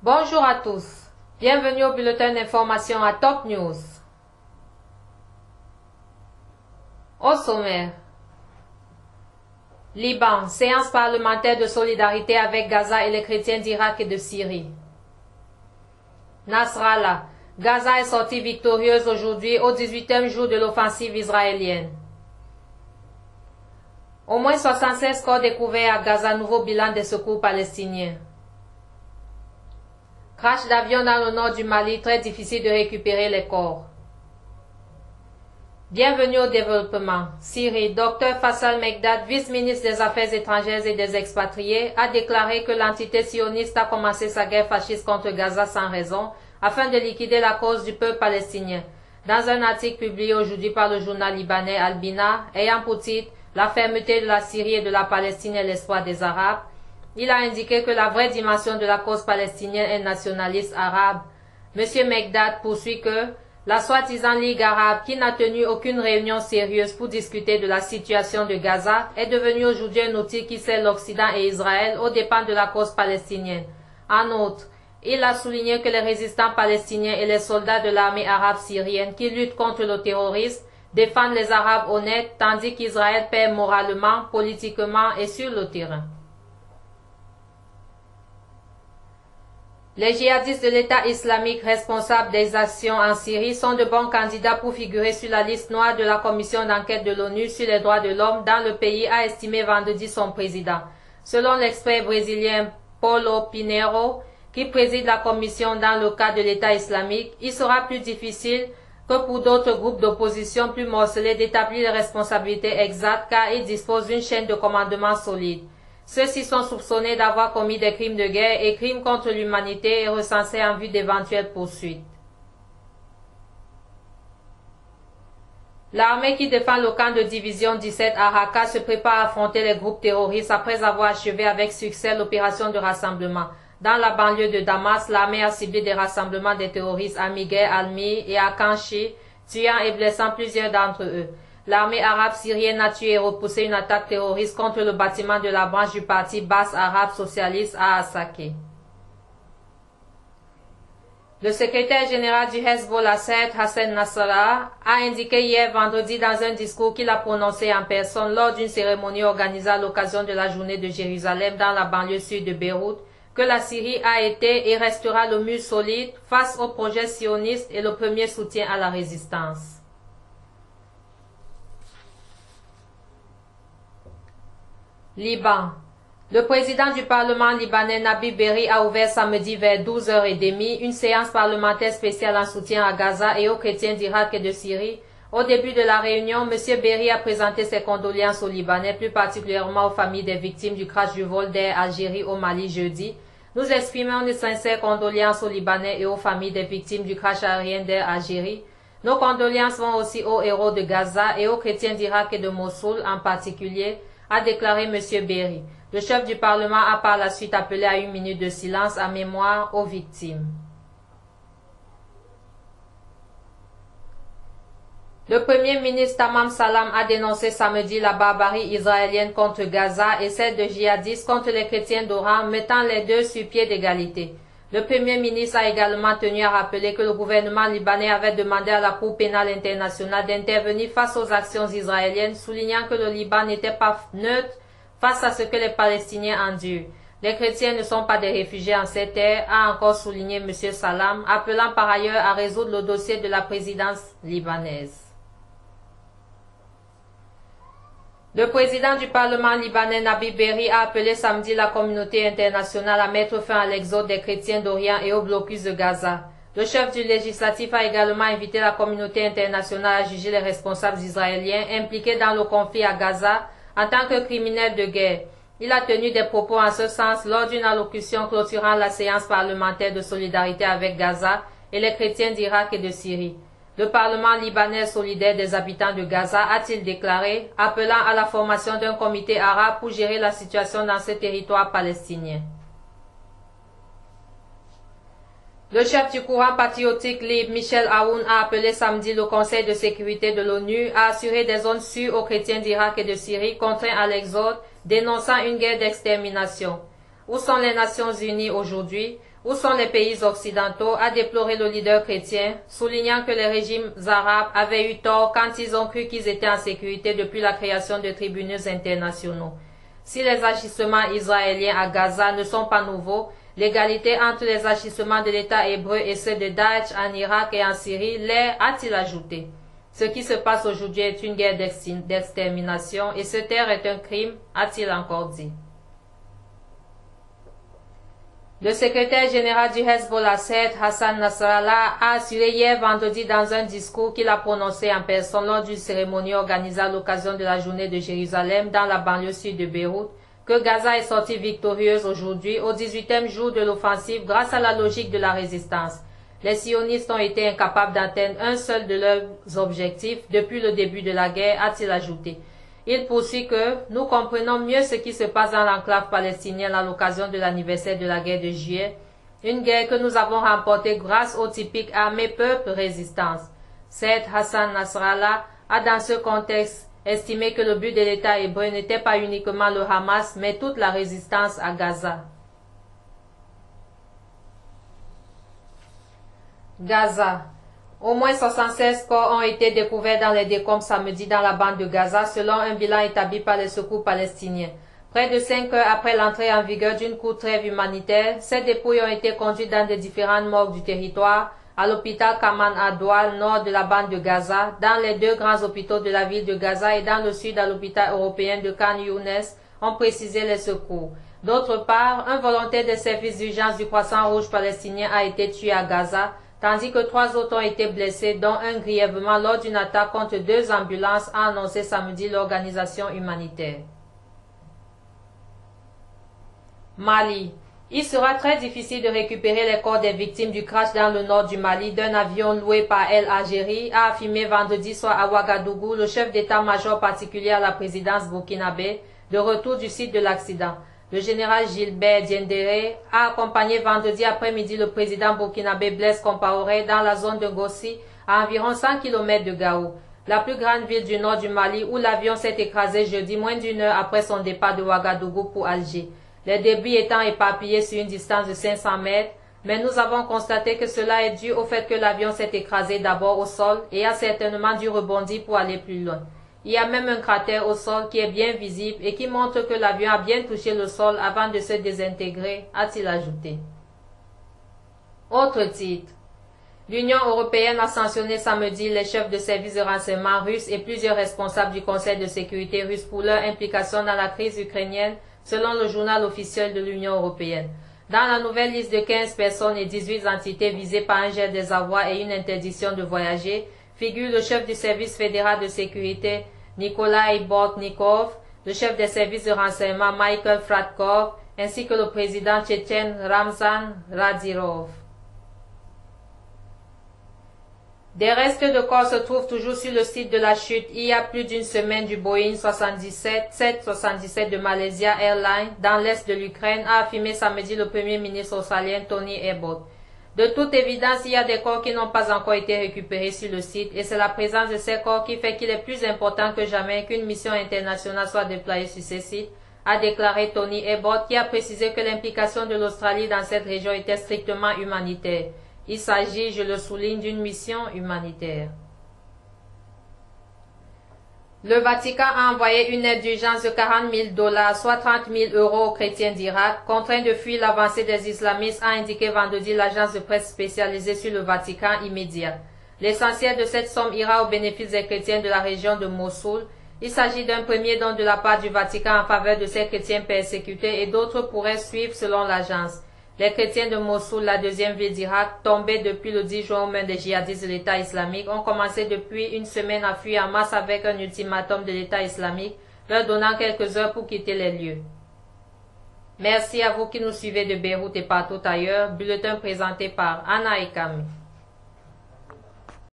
Bonjour à tous. Bienvenue au bulletin d'information à Top News. Au sommaire. Liban, séance parlementaire de solidarité avec Gaza et les chrétiens d'Irak et de Syrie. Nasrallah, Gaza est sortie victorieuse aujourd'hui au 18e jour de l'offensive israélienne. Au moins 76 corps découverts à Gaza, nouveau bilan des secours palestiniens. Crash d'avion dans le nord du Mali, très difficile de récupérer les corps. Bienvenue au développement. Syrie, Dr Faisal Mekdad, vice-ministre des Affaires étrangères et des expatriés, a déclaré que l'entité sioniste a commencé sa guerre fasciste contre Gaza sans raison, afin de liquider la cause du peuple palestinien. Dans un article publié aujourd'hui par le journal libanais Al-Bina, ayant pour titre « La fermeté de la Syrie et de la Palestine et l'espoir des Arabes », il a indiqué que la vraie dimension de la cause palestinienne est nationaliste arabe. M. Mekdad poursuit que la soi-disant Ligue arabe, qui n'a tenu aucune réunion sérieuse pour discuter de la situation de Gaza, est devenue aujourd'hui un outil qui sert l'Occident et Israël aux dépens de la cause palestinienne. En outre, il a souligné que les résistants palestiniens et les soldats de l'armée arabe syrienne qui luttent contre le terrorisme défendent les Arabes honnêtes, tandis qu'Israël perd moralement, politiquement et sur le terrain. Les djihadistes de l'État islamique responsables des actions en Syrie sont de bons candidats pour figurer sur la liste noire de la commission d'enquête de l'ONU sur les droits de l'homme dans le pays, a estimé vendredi son président. Selon l'expert brésilien Paulo Pinheiro, qui préside la commission dans le cas de l'État islamique, il sera plus difficile que pour d'autres groupes d'opposition plus morcelés d'établir les responsabilités exactes car ils disposent d'une chaîne de commandement solide. Ceux-ci sont soupçonnés d'avoir commis des crimes de guerre et crimes contre l'humanité et recensés en vue d'éventuelles poursuites. L'armée qui défend le camp de division 17 à Raqqa se prépare à affronter les groupes terroristes après avoir achevé avec succès l'opération de rassemblement. Dans la banlieue de Damas, l'armée a ciblé des rassemblements des terroristes à Miguel Almi et à Kanchi, tuant et blessant plusieurs d'entre eux. L'armée arabe syrienne a tué et repoussé une attaque terroriste contre le bâtiment de la branche du parti Basse arabe socialiste à Assaké. Le secrétaire général du Hezbollah, Saïd Hassan Nasrallah, a indiqué hier vendredi dans un discours qu'il a prononcé en personne lors d'une cérémonie organisée à l'occasion de la journée de Jérusalem dans la banlieue sud de Beyrouth, que la Syrie a été et restera le mur solide face au projet sioniste et le premier soutien à la résistance. Liban. Le président du Parlement libanais Nabi Berri a ouvert samedi vers 12h30 une séance parlementaire spéciale en soutien à Gaza et aux chrétiens d'Irak et de Syrie. Au début de la réunion, M. Berri a présenté ses condoléances aux Libanais, plus particulièrement aux familles des victimes du crash du vol d'Air Algérie au Mali jeudi. Nous exprimons nos sincères condoléances aux Libanais et aux familles des victimes du crash aérien d'Air Algérie. Nos condoléances vont aussi aux héros de Gaza et aux chrétiens d'Irak et de Mossoul en particulier, a déclaré M. Berri. Le chef du Parlement a par la suite appelé à une minute de silence en mémoire aux victimes. Le Premier ministre Tamam Salam a dénoncé samedi la barbarie israélienne contre Gaza et celle de djihadistes contre les chrétiens d'Oran, mettant les deux sur pied d'égalité. Le Premier ministre a également tenu à rappeler que le gouvernement libanais avait demandé à la Cour pénale internationale d'intervenir face aux actions israéliennes, soulignant que le Liban n'était pas neutre face à ce que les Palestiniens endurent. Les chrétiens ne sont pas des réfugiés en ces terres, a encore souligné M. Salam, appelant par ailleurs à résoudre le dossier de la présidence libanaise. Le président du Parlement libanais Nabi Berri a appelé samedi la communauté internationale à mettre fin à l'exode des chrétiens d'Orient et au blocus de Gaza. Le chef du législatif a également invité la communauté internationale à juger les responsables israéliens impliqués dans le conflit à Gaza en tant que criminels de guerre. Il a tenu des propos en ce sens lors d'une allocution clôturant la séance parlementaire de solidarité avec Gaza et les chrétiens d'Irak et de Syrie. Le Parlement libanais solidaire des habitants de Gaza a-t-il déclaré, appelant à la formation d'un comité arabe pour gérer la situation dans ce territoire palestinien. Le chef du courant patriotique libre, Michel Aoun, a appelé samedi le Conseil de sécurité de l'ONU à assurer des zones sûres aux chrétiens d'Irak et de Syrie contraints à l'exode, dénonçant une guerre d'extermination. Où sont les Nations Unies aujourd'hui? Où sont les pays occidentaux, a déploré le leader chrétien, soulignant que les régimes arabes avaient eu tort quand ils ont cru qu'ils étaient en sécurité depuis la création de tribunaux internationaux. Si les agissements israéliens à Gaza ne sont pas nouveaux, l'égalité entre les agissements de l'État hébreu et ceux de Daesh en Irak et en Syrie l'est, a-t-il ajouté. Ce qui se passe aujourd'hui est une guerre d'extermination et se taire est un crime, a-t-il encore dit. Le secrétaire général du Hezbollah, Said Hassan Nasrallah, a assuré hier vendredi dans un discours qu'il a prononcé en personne lors d'une cérémonie organisée à l'occasion de la journée de Jérusalem dans la banlieue sud de Beyrouth que Gaza est sortie victorieuse aujourd'hui au 18e jour de l'offensive grâce à la logique de la résistance. Les sionistes ont été incapables d'atteindre un seul de leurs objectifs depuis le début de la guerre, a-t-il ajouté. Il poursuit que nous comprenons mieux ce qui se passe dans l'enclave palestinienne à l'occasion de l'anniversaire de la guerre de juillet, une guerre que nous avons remportée grâce au typique armée peuple résistance. Said Hassan Nasrallah a dans ce contexte estimé que le but de l'État hébreu n'était pas uniquement le Hamas, mais toute la résistance à Gaza. Gaza. Au moins 76 corps ont été découverts dans les décombres samedi dans la bande de Gaza selon un bilan établi par les secours palestiniens. Près de 5 heures après l'entrée en vigueur d'une courte trêve humanitaire, ces dépouilles ont été conduites dans des différentes morgues du territoire, à l'hôpital Kaman Adwal, nord de la bande de Gaza, dans les 2 grands hôpitaux de la ville de Gaza et dans le sud à l'hôpital européen de Khan Younes, ont précisé les secours. D'autre part, un volontaire des services d'urgence du Croissant-Rouge palestinien a été tué à Gaza, tandis que 3 autres ont été blessés, dont un grièvement lors d'une attaque contre 2 ambulances, a annoncé samedi l'organisation humanitaire. Mali. Il sera très difficile de récupérer les corps des victimes du crash dans le nord du Mali d'un avion loué par El Algérie, a affirmé vendredi soir à Ouagadougou le chef d'état-major particulier à la présidence burkinabé, de retour du site de l'accident. Le général Gilbert Diendéré a accompagné vendredi après-midi le président burkinabé Blaise Compaoré dans la zone de Gossi, à environ 100 km de Gao, la plus grande ville du nord du Mali où l'avion s'est écrasé jeudi moins d'1 heure après son départ de Ouagadougou pour Alger. Les débris étant éparpillés sur une distance de 500 mètres, mais nous avons constaté que cela est dû au fait que l'avion s'est écrasé d'abord au sol et a certainement dû rebondir pour aller plus loin. Il y a même un cratère au sol qui est bien visible et qui montre que l'avion a bien touché le sol avant de se désintégrer, a-t-il ajouté. Autre titre. L'Union européenne a sanctionné samedi les chefs de services de renseignement russes et plusieurs responsables du Conseil de sécurité russe pour leur implication dans la crise ukrainienne, selon le journal officiel de l'Union européenne. Dans la nouvelle liste de 15 personnes et 18 entités visées par un gel des avoirs et une interdiction de voyager, figure le chef du service fédéral de sécurité Nikolai Bortnikov, le chef des services de renseignement Michael Fratkov, ainsi que le président tchétchène Ramzan Kadyrov. Des restes de corps se trouvent toujours sur le site de la chute il y a plus d'une semaine du Boeing 777 de Malaysia Airlines dans l'est de l'Ukraine, a affirmé samedi le premier ministre australien Tony Abbott. De toute évidence, il y a des corps qui n'ont pas encore été récupérés sur le site et c'est la présence de ces corps qui fait qu'il est plus important que jamais qu'une mission internationale soit déployée sur ces sites, a déclaré Tony Abbott, qui a précisé que l'implication de l'Australie dans cette région était strictement humanitaire. Il s'agit, je le souligne, d'une mission humanitaire. Le Vatican a envoyé une aide d'urgence de 40 000 $, soit 30 000 € aux chrétiens d'Irak, contraints de fuir l'avancée des islamistes, a indiqué vendredi l'agence de presse spécialisée sur le Vatican immédiat. L'essentiel de cette somme ira au bénéfice des chrétiens de la région de Mossoul. Il s'agit d'un premier don de la part du Vatican en faveur de ces chrétiens persécutés et d'autres pourraient suivre selon l'agence. Les chrétiens de Mossoul, la deuxième ville d'Irak, tombée depuis le 10 juin aux mains des djihadistes de l'État islamique, ont commencé depuis une semaine à fuir en masse avec un ultimatum de l'État islamique, leur donnant quelques heures pour quitter les lieux. Merci à vous qui nous suivez de Beyrouth et partout ailleurs. Bulletin présenté par Anna Ekami.